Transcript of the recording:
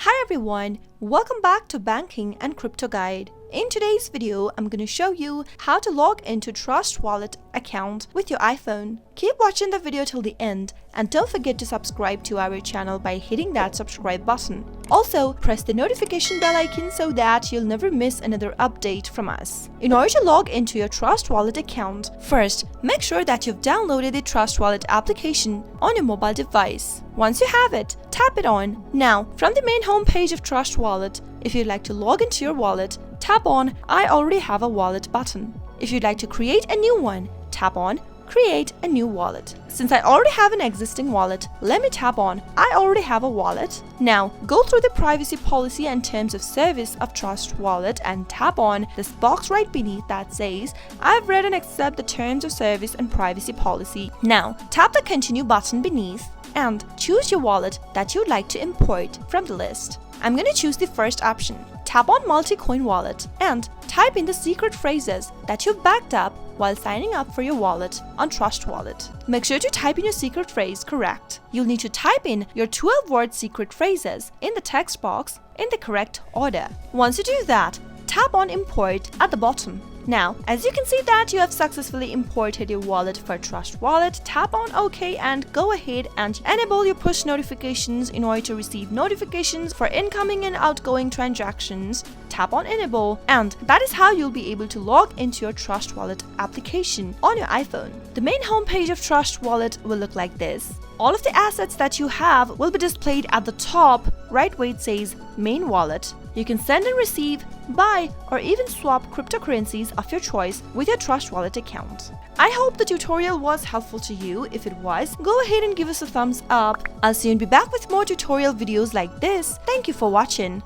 Hi everyone, welcome back to Banking and Crypto Guide. In today's video, I'm going to show you how to log into Trustwallet account with your iPhone. Keep watching the video till the end and don't forget to subscribe to our channel by hitting that subscribe button. Also, press the notification bell icon so that you'll never miss another update from us. In order to log into your Trustwallet account, first, make sure that you've downloaded the Trustwallet application on your mobile device. Once you have it, tap it on. Now, from the main home page of Trustwallet, if you'd like to log into your wallet, tap on I already have a wallet button. If you'd like to create a new one, tap on Create a new wallet. Since I already have an existing wallet, let me tap on I already have a wallet. Now, go through the privacy policy and terms of service of Trustwallet and tap on this box right beneath that says I've read and accept the terms of service and privacy policy. Now, tap the continue button beneath and choose your wallet that you'd like to import from the list. I'm going to choose the first option. Tap on multi-coin wallet and type in the secret phrases that you've backed up while signing up for your wallet on Trustwallet. Make sure to type in your secret phrase correct. You'll need to type in your 12-word secret phrases in the text box in the correct order. Once you do that, tap on import at the bottom. Now, as you can see that you have successfully imported your wallet for Trustwallet, tap on OK and go ahead and enable your push notifications in order to receive notifications for incoming and outgoing transactions. Tap on enable, and that is how you'll be able to log into your Trustwallet application on your iPhone. The main homepage of Trustwallet will look like this. All of the assets that you have will be displayed at the top, right where it says main wallet. You can send and receive, buy, or even swap cryptocurrencies of your choice with your Trustwallet account. I hope the tutorial was helpful to you. If it was, go ahead and give us a thumbs up. I'll soon be back with more tutorial videos like this. Thank you for watching.